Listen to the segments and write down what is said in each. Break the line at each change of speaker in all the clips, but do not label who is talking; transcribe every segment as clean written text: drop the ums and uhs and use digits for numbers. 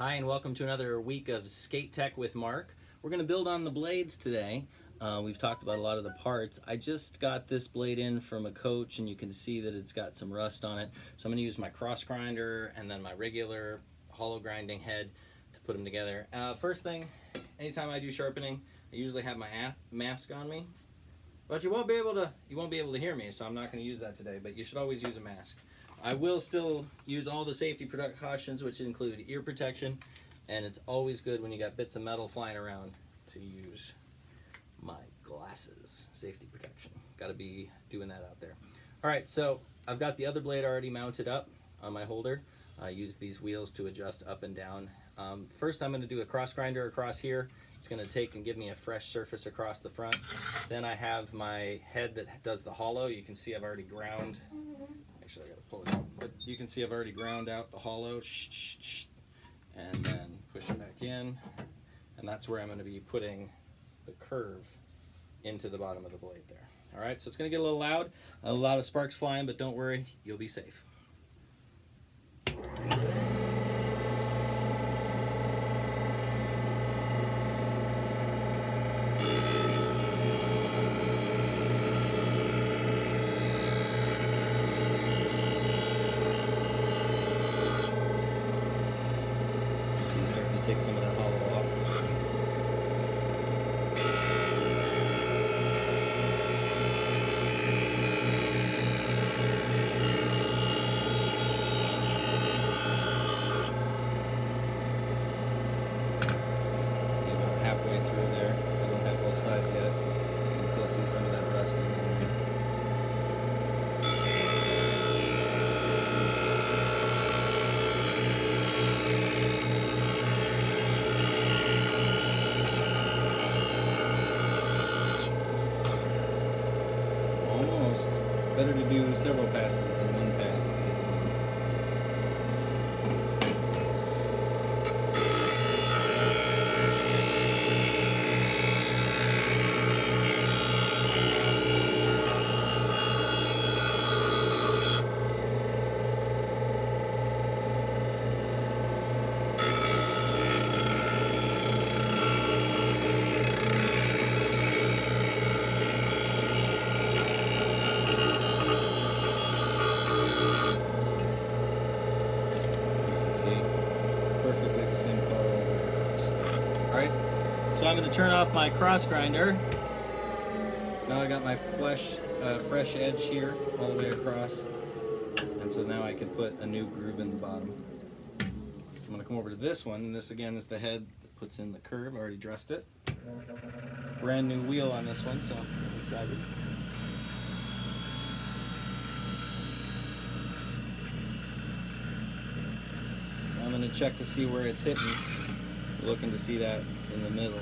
Hi, and welcome to another week of Skate Tech with Mark. We're going to build on the blades today. We've talked about a lot of the parts. I just got this blade in from a coach, and you can see that it's got some rust on it. So I'm going to use my cross grinder and then my regular hollow grinding head to put them together. First thing, anytime I do sharpening, I usually have my mask on me. But you won't be able to hear me, so I'm not going to use that today. But you should always use a mask. I will still use all the safety precautions, which include ear protection, and it's always good when you got bits of metal flying around to use my glasses. Safety protection. Got to be doing that out there. All right, so I've got the other blade already mounted up on my holder. I use these wheels to adjust up and down. First, I'm going to do a cross grinder across here. It's going to take and give me a fresh surface across the front. Then I have my head that does the hollow. You can see I've already ground. Actually, I got to pull it out. But you can see I've already ground out the hollow. And then push it back in. And that's where I'm going to be putting the curve into the bottom of the blade there. All right, so it's going to get a little loud. A lot of sparks flying, but don't worry, you'll be safe. Take some of that hollow off. See about halfway through there. I don't have both sides yet. You can still see some of that rust in there. Better to do several passes than one pass. Perfectly the same color all the way across. Alright, so I'm going to turn off my cross grinder. So now I got my fresh edge here all the way across. And so now I can put a new groove in the bottom. So I'm going to come over to this one, and this again is the head that puts in the curve. I already dressed it. Brand new wheel on this one, so I'm excited. I'm going to check to see where it's hitting. We're looking to see that in the middle.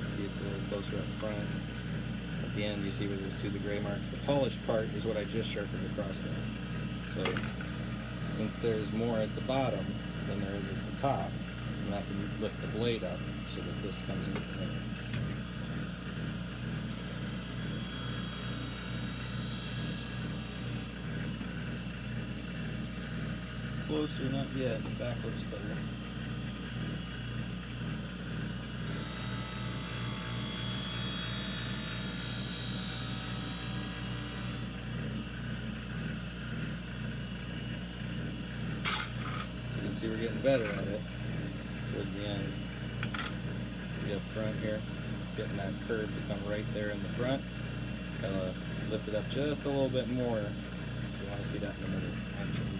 See it's a little closer up front. At the end you see where there's two of the gray marks. The polished part is what I just sharpened across there. So since there's more at the bottom than there is at the top, I'm going to have to lift the blade up so that this comes into the middle. Closer, not yet. Backwards better. So you can see we're getting better at it towards the end. See up front here, getting that curve to come right there in the front. Gotta lift it up just a little bit more if you want to see that in the middle. Absolutely.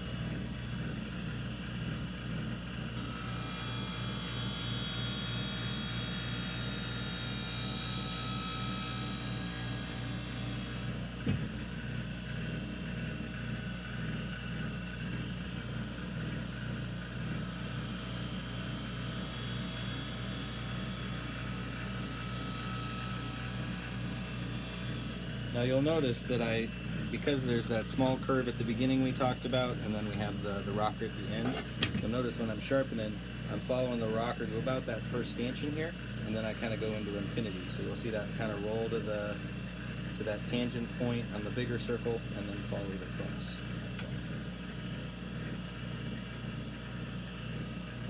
Now you'll notice that because there's that small curve at the beginning we talked about, and then we have the rocker at the end, you'll notice when I'm sharpening, I'm following the rocker to about that first stanchion here, and then I kind of go into infinity. So you'll see that kind of roll to that tangent point on the bigger circle, and then follow it across.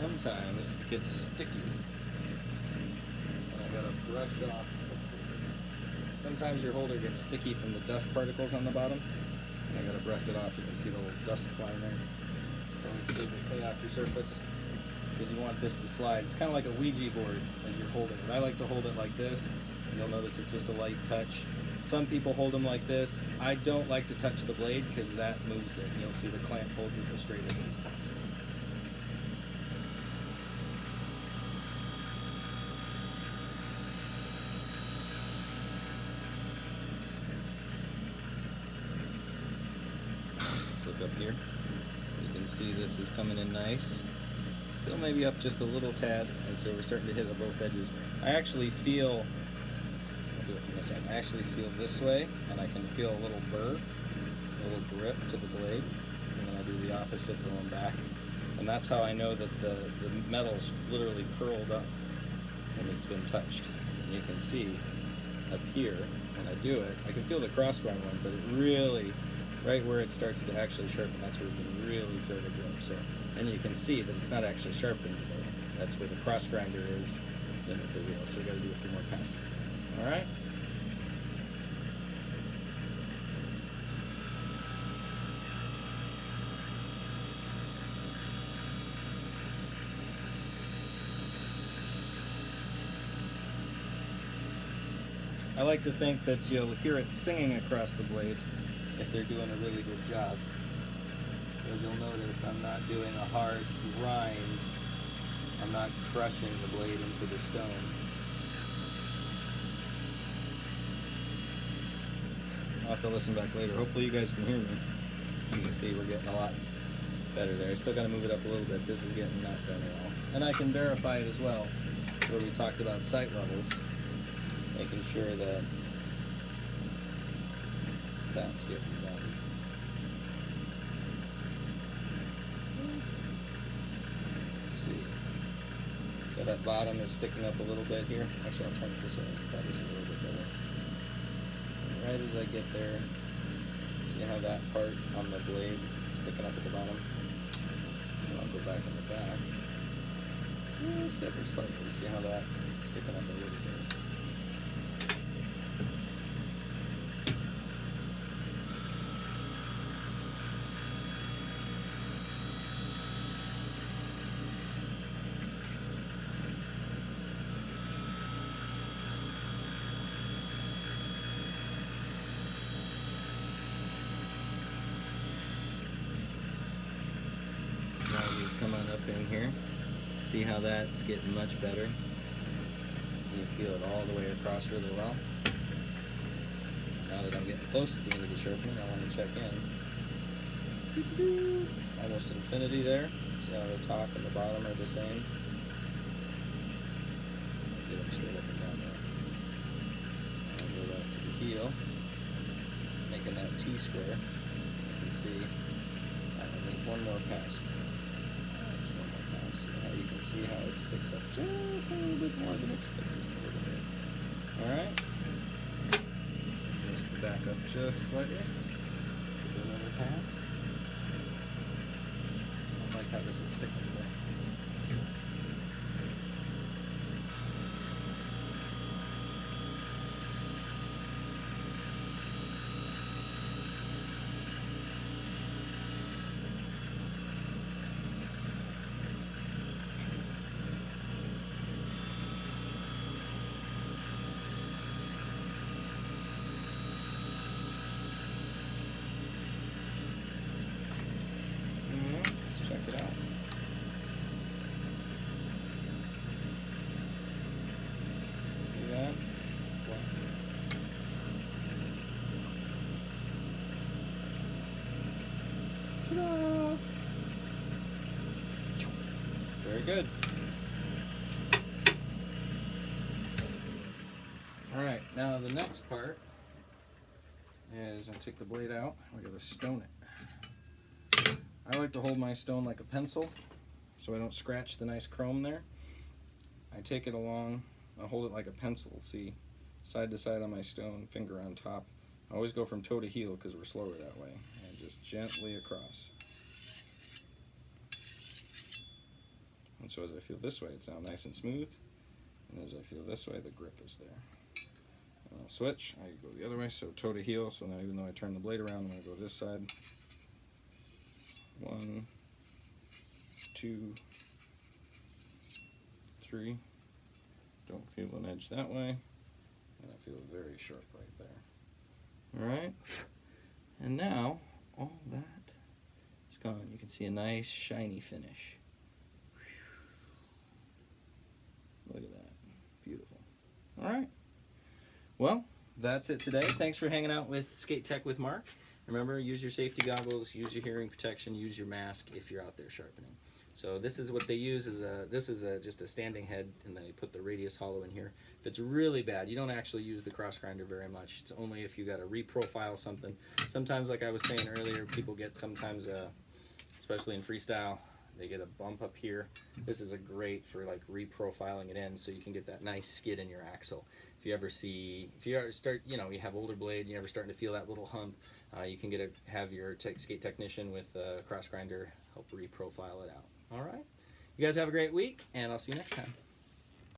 sometimes it gets sticky. And I gotta brush off. Sometimes your holder gets sticky from the dust particles on the bottom. And I gotta brush it off. You can see the little dust flying there. So it's good to clean off your surface, because you want this to slide. It's kind of like a Ouija board as you're holding it. I like to hold it like this, and you'll notice it's just a light touch. Some people hold them like this. I don't like to touch the blade because that moves it. And you'll see the clamp holds it the straightest as possible. Let's look up here. You can see this is coming in nice. Still maybe up just a little tad, and so we're starting to hit at both edges. I actually feel, I'll do it from this end, I actually feel this way, and I can feel a little burr, a little grip to the blade, and then I do the opposite going back. And that's how I know that the metal's literally curled up and it's been touched. And you can see up here, when I do it, I can feel the cross grind one, but it really, right where it starts to actually sharpen, that's where you can really feel the grip. So, and you can see that it's not actually sharpened there. That's where the cross grinder is in the wheel. So we got to do a few more passes. All right. I like to think that you'll hear it singing across the blade if they're doing a really good job. Because you'll notice I'm not doing a hard grind. I'm not crushing the blade into the stone. I'll have to listen back later. Hopefully you guys can hear me. You can see we're getting a lot better there. I still got to move it up a little bit. This is getting not done at all. And I can verify it as well, where we talked about sight levels, making sure that that's getting done. So that bottom is sticking up a little bit here. Actually, I'll turn it this way. Probably see a little bit better. And right as I get there, see how that part on the blade is sticking up at the bottom? And I'll go back in the back. Just ever slightly. See how that's sticking up a little bit. Now we come on up in here, see how that's getting much better. You feel it all the way across really well. Now that I'm getting close to the end of the sharpening, I want to check in. Almost infinity there. See how the top and the bottom are the same. Get them straight up and down there. I'll go back to the heel, making that T-square. You can see that needs one more pass. You can see how it sticks up just a little bit more than expected. Alright. Just back up just slightly. Do another pass. I like how this is sticking there. Check it out. See that? Ta-da! Very good. All right, now the next part is I take the blade out. We're gonna stone it. I like to hold my stone like a pencil so I don't scratch the nice chrome there. I take it along, I hold it like a pencil, see, side to side on my stone, finger on top. I always go from toe to heel because we're slower that way, and just gently across.
And so as I feel this way, it's now nice and smooth. And as I feel this way, the grip is there. And I'll switch. I go the other way, so toe to heel. So now even though I turn the blade around, I'm going to go this side. 1, 2, 3. Don't feel an edge that way. And I feel very sharp right there. All right. And now all that is gone. You can see a nice shiny finish. Look at that. Beautiful. All right. Well, that's it today. Thanks for hanging out with Skate Tech with Mark. Remember, use your safety goggles, use your hearing protection, use your mask if you're out there sharpening. So this is what they use. This is just a standing head, and they put the radius hollow in here. If it's really bad, you don't actually use the cross grinder very much. It's only if you got to reprofile something. Sometimes, like I was saying earlier, people get sometimes, especially in freestyle, they get a bump up here. This is a great for like reprofiling it in, so you can get that nice skid in your axle. If you ever start, you know, you have older blades, you're ever starting to feel that little hump, you can have your skate technician with a cross grinder help reprofile it out. All right. You guys have a great week, and I'll see you next time.